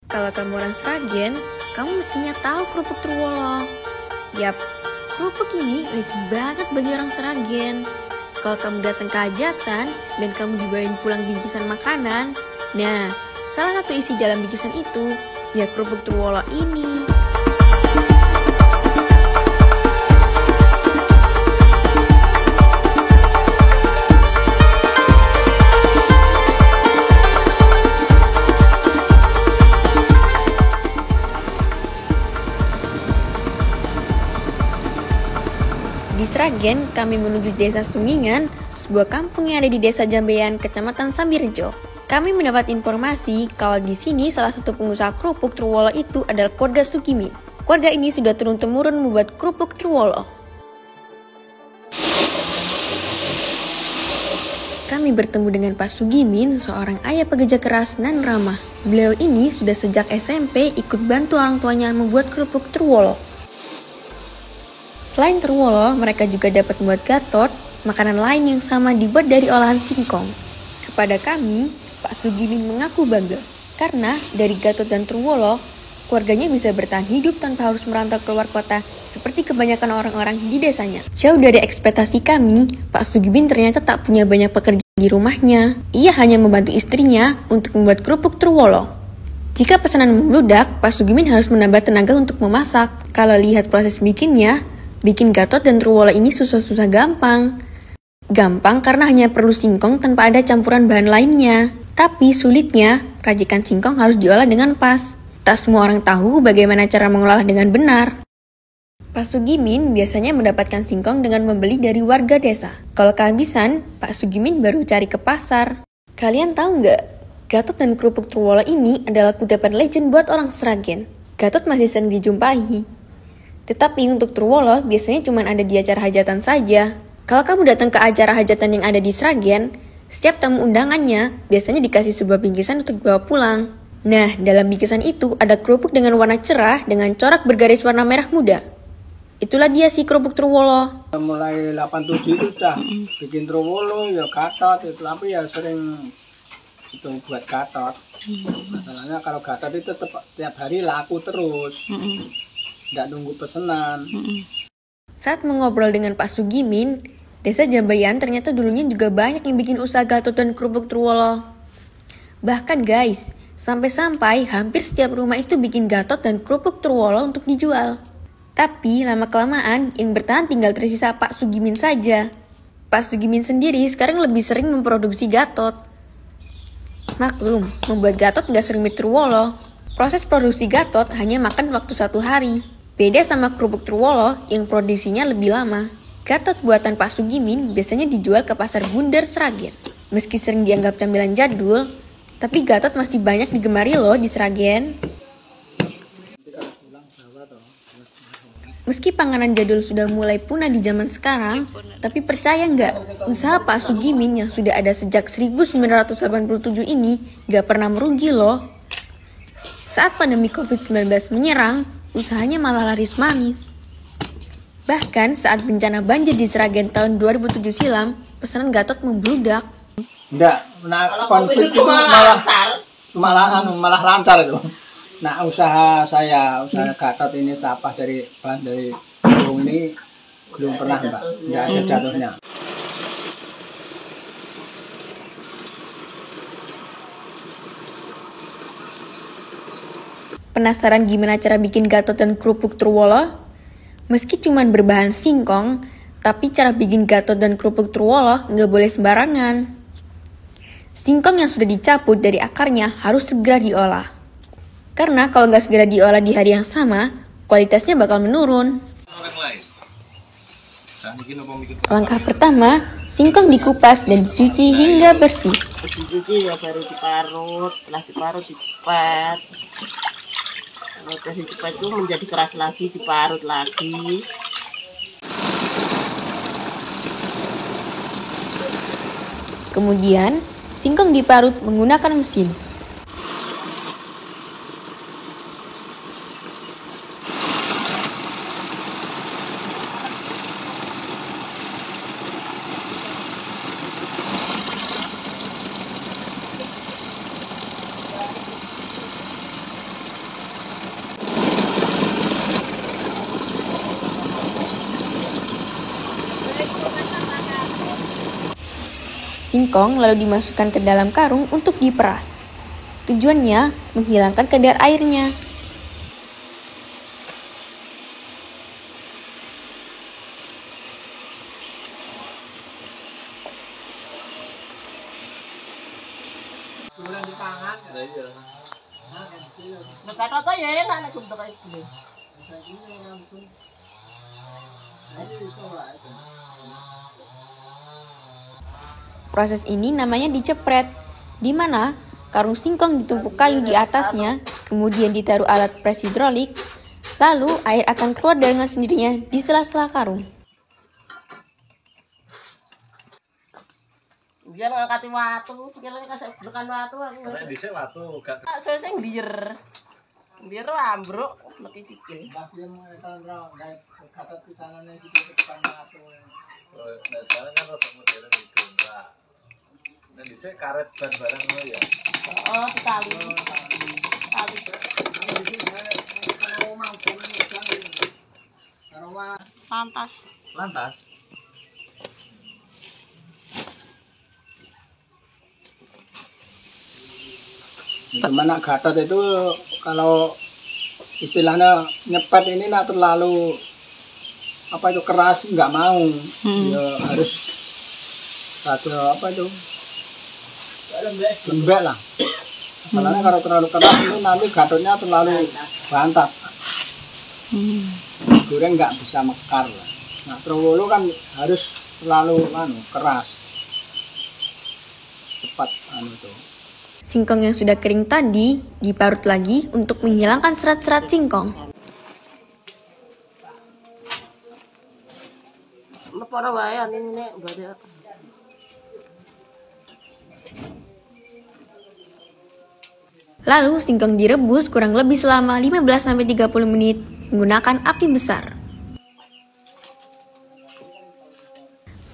Kalau kamu orang Sragen, kamu mestinya tahu kerupuk Truwolo. Yap, kerupuk ini legend banget bagi orang Sragen. Kalau kamu datang ke hajatan dan kamu dibawain pulang bingkisan makanan, nah, salah satu isi dalam bingkisan itu, ya kerupuk Truwolo ini. Di Sragen, kami menuju Desa Sungingan, sebuah kampung yang ada di Desa Jambean, Kecamatan Sambirejo. Kami mendapat informasi kalau di sini salah satu pengusaha kerupuk Truwolo itu adalah keluarga Sugimin. Keluarga ini sudah turun-temurun membuat kerupuk Truwolo. Kami bertemu dengan Pak Sugimin, seorang ayah pekerja keras dan ramah. Beliau ini sudah sejak SMP ikut bantu orang tuanya membuat kerupuk Truwolo. Selain Truwolo, mereka juga dapat membuat gatot, makanan lain yang sama dibuat dari olahan singkong. Kepada kami, Pak Sugimin mengaku bangga, karena dari gatot dan Truwolo, keluarganya bisa bertahan hidup tanpa harus merantau keluar kota, seperti kebanyakan orang-orang di desanya. Jauh dari ekspektasi kami, Pak Sugimin ternyata tak punya banyak pekerjaan di rumahnya. Ia hanya membantu istrinya untuk membuat kerupuk Truwolo. Jika pesanan membludak, Pak Sugimin harus menambah tenaga untuk memasak. Kalau lihat proses bikinnya, bikin gatot dan Truwolo ini susah-susah gampang. Gampang karena hanya perlu singkong tanpa ada campuran bahan lainnya. Tapi sulitnya, racikan singkong harus diolah dengan pas. Tak semua orang tahu bagaimana cara mengolah dengan benar. Pak Sugimin biasanya mendapatkan singkong dengan membeli dari warga desa. Kalau kehabisan, Pak Sugimin baru cari ke pasar. Kalian tahu nggak? Gatot dan kerupuk Truwolo ini adalah kudapan legend buat orang Sragen. Gatot masih sering dijumpai. Tetapi untuk Truwolo biasanya cuma ada di acara hajatan saja. Kalau kamu datang ke acara hajatan yang ada di Sragen, setiap tamu undangannya biasanya dikasih sebuah bingkisan untuk dibawa pulang. Nah, dalam bingkisan itu ada kerupuk dengan warna cerah dengan corak bergaris warna merah muda. Itulah dia si kerupuk Truwolo. Mulai 87 itu udah bikin Truwolo, ya gatot itu, tapi ya sering itu buat gatot. Masalahnya kalau gatot itu tiap hari laku terus. Nggak nunggu pesanan. Saat mengobrol dengan Pak Sugimin, Desa Jambean ternyata dulunya juga banyak yang bikin usaha gatot dan kerupuk Truwolo. Bahkan guys, sampai-sampai hampir setiap rumah itu bikin gatot dan kerupuk Truwolo untuk dijual. Tapi lama-kelamaan yang bertahan tinggal tersisa Pak Sugimin saja. Pak Sugimin sendiri sekarang lebih sering memproduksi gatot. Maklum, membuat gatot nggak serumit Truwolo. Proses produksi gatot hanya makan waktu 1 hari. Beda sama kerupuk Truwolo yang produksinya lebih lama. Gatot buatan Pak Sugimin biasanya dijual ke pasar bundar Sragen. Meski sering dianggap camilan jadul, tapi gatot masih banyak digemari loh di Sragen. Meski panganan jadul sudah mulai punah di zaman sekarang, tapi percaya nggak, usaha Pak Sugimin yang sudah ada sejak 1987 ini nggak pernah merugi loh. Saat pandemi COVID-19 menyerang, usahanya malah laris manis. Bahkan saat bencana banjir di Sragen tahun 2007 silam, pesanan gatot membludak. Enggak, konflik itu malah lancar itu. Nah, usaha gatot ini sampah dari burung ini belum pernah, Mbak. Enggak ada jatuhnya. Penasaran gimana cara bikin gatot dan kerupuk Truwolo? Meski cuma berbahan singkong, tapi cara bikin gatot dan kerupuk Truwolo nggak boleh sembarangan. Singkong yang sudah dicabut dari akarnya harus segera diolah. Karena kalau nggak segera diolah di hari yang sama, kualitasnya bakal menurun. Langkah pertama, singkong dikupas dan dicuci hingga bersih. Dicuci ya baru diparut, setelah diparut dicepat. Kalau cepat itu menjadi keras lagi, diparut lagi. Kemudian, singkong diparut menggunakan mesin. Singkong lalu dimasukkan ke dalam karung untuk diperas. Tujuannya menghilangkan kadar airnya. Kata ya enak nek bentuk kayak gini. Proses ini namanya dicepret, di mana karung singkong ditumpuk kayu di atasnya, kemudian ditaruh alat pres hidrolik, lalu air akan keluar dengan sendirinya di sela-sela karung. Biar ngangkati watu, sekiranya kasih bukan watu aku. Karena dhisik watu gak Saya sing biar ambruk mesti sikil. Bagian mereka kata pisanannya itu depan watu. nah sekarang kan rada modern itu, Pak. Nah dhisik karet ban barang ngono ya. Oh, sekali. Lantas. Lantas Cuman Gatot itu kalau istilahnya nyepet ini terlalu apa itu keras, nggak mau. Ya harus ada apa itu lembek lah. Masalahnya kalau terlalu keras itu nanti Gatotnya terlalu bantat. Goreng nggak bisa mekar lah. Nah Trowolo kan harus terlalu keras, cepat itu. Singkong yang sudah kering tadi diparut lagi untuk menghilangkan serat-serat singkong. Para wae ini nek badhe. Lalu singkong direbus kurang lebih selama 15-30 menit menggunakan api besar.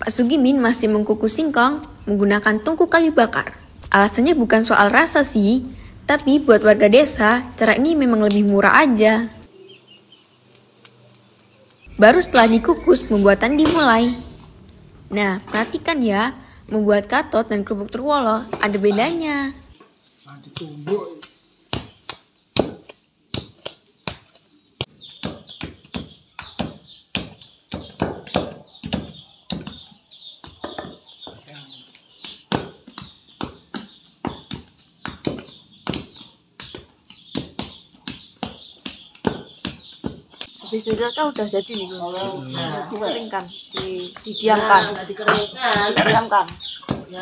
Pak Sugimin masih mengkukus singkong menggunakan tungku kayu bakar. Alasannya bukan soal rasa sih, tapi buat warga desa, cara ini memang lebih murah aja. Baru setelah dikukus, pembuatan dimulai. Nah, perhatikan ya, membuat Gatot dan kerupuk Trowolo ada bedanya. Ditumbuk. Habis kan udah jadi nih. Dikeringkan, didiamkan. Didiamkan. Ya,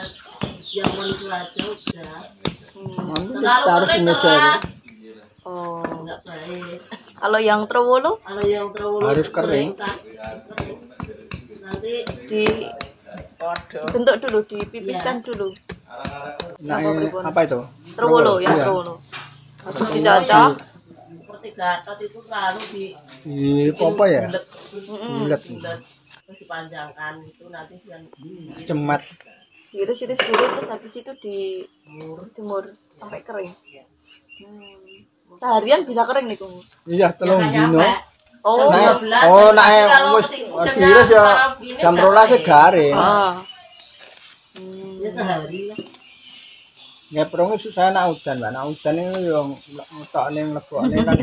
yang menuju aja udah. Nanti taruh di meja ya. Oh. Enggak baik. Kalau yang Trowolo Kalau yang terlalu Harus kering. Nanti dibentuk dulu, dipipihkan dulu. Nah, apa itu? Trowolo, yang Iya. Trowolo. Habis dicocok. seperti Gatot itu lalu Di apa ya? bulat, Bulat. terus dipanjangkan itu nanti yang Cemat. Diiris-iris dulu, terus habis itu dijemur sampai kering. Seharian bisa kering nih, Kung. Iya, telung dino. Oh, Wis diiris ya jam 12 garing. ya sehari lah. Ngeprong susah nak udan, Mbak. Nak udan itu yo ngetokne mlebokne kan.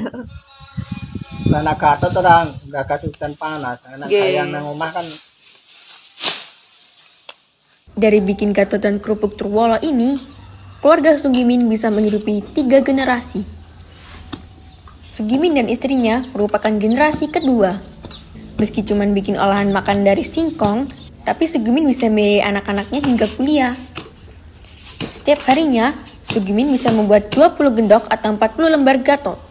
Sana Gatot orang enggak kasih udan panas. Anak ayam nang omah kan Dari bikin Gatot dan kerupuk Trowolo ini, keluarga Sugimin bisa menghidupi 3 generasi. Sugimin dan istrinya merupakan generasi kedua. Meski cuma bikin olahan makan dari singkong, tapi Sugimin bisa membiayai anak-anaknya hingga kuliah. Setiap harinya, Sugimin bisa membuat 20 gendok atau 40 lembar Gatot.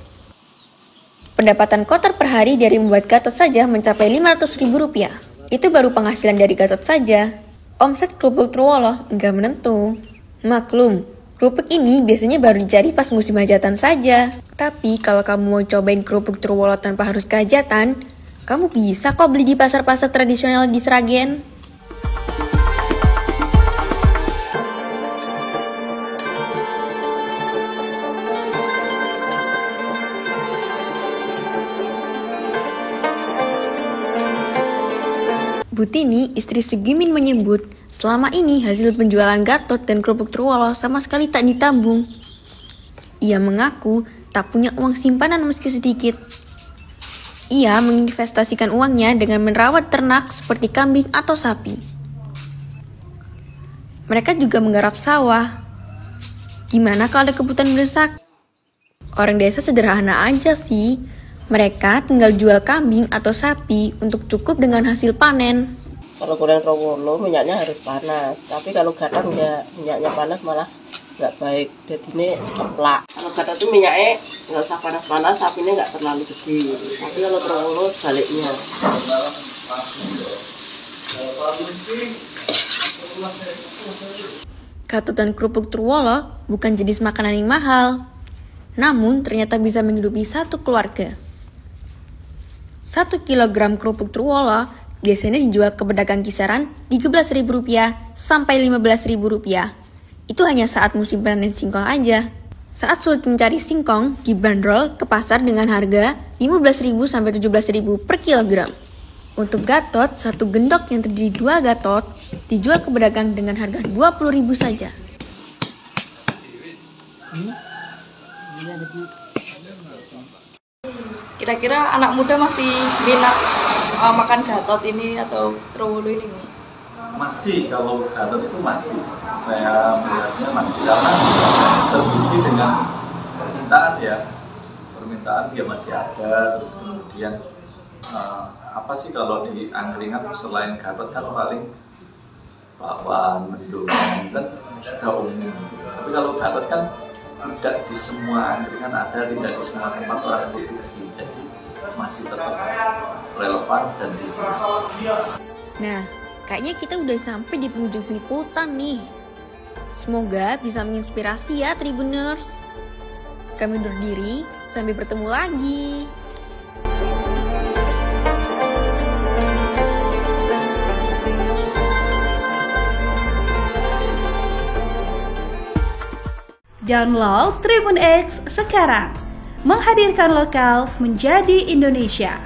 Pendapatan kotor per hari dari membuat Gatot saja mencapai Rp500.000. Itu baru penghasilan dari Gatot saja. Omset kerupuk Trowolo enggak menentu. Maklum, kerupuk ini biasanya baru dicari pas musim hajatan saja. Tapi kalau kamu mau cobain kerupuk Trowolo tanpa harus ke hajatan, kamu bisa kok beli di pasar-pasar tradisional di Sragen. Bu Tini, istri Sugimin menyebut, Selama ini hasil penjualan Gatot dan kerupuk Truwolo sama sekali tak ditabung. Ia mengaku tak punya uang simpanan meski sedikit. Ia menginvestasikan uangnya dengan merawat ternak seperti kambing atau sapi. Mereka juga menggarap sawah. Gimana kalau ada kebutuhan mendesak? Orang desa sederhana aja sih. Mereka tinggal jual kambing atau sapi untuk cukup dengan hasil panen. Kalau goreng Trowolo minyaknya harus panas, tapi kalau Gatot enggak, minyaknya panas malah nggak baik. Jadi ini keplak. Kalau Gatot itu minyaknya nggak usah panas-panas, sapinya nggak terlalu gede. Tapi kalau Trowolo sebaliknya. Gatot dan kerupuk Truwolo bukan jenis makanan yang mahal, namun ternyata bisa menghidupi satu keluarga. 1 kilogram kerupuk Truwolo biasanya dijual ke pedagang kisaran Rp13.000 sampai Rp15.000. Itu hanya saat musim panen singkong aja. Saat sulit mencari singkong, dibanderol ke pasar dengan harga Rp15.000 sampai Rp17.000 per kilogram. Untuk Gatot, 1 gendok yang terdiri 2 Gatot dijual ke pedagang dengan harga Rp20.000 saja. Kira-kira anak muda masih minat makan Gatot ini atau Trowolo ini? Masih, kalau Gatot itu masih. Saya melihatnya masih karena terbukti dengan permintaan ya. Permintaan dia masih ada, terus kemudian apa sih kalau di angkringan selain Gatot kan paling bakwan, mendung kan sudah umum. Tapi kalau Gatot kan tidak di semua angkringan ada, tidak di semua tempat orang produksi, jadi masih tetap relevan dan bisa. Nah, kayaknya kita udah sampai di penghujung liputan nih. Semoga bisa menginspirasi ya Tribuners. Kami undur diri, sampai bertemu lagi. Download Tribun X sekarang, menghadirkan lokal menjadi Indonesia.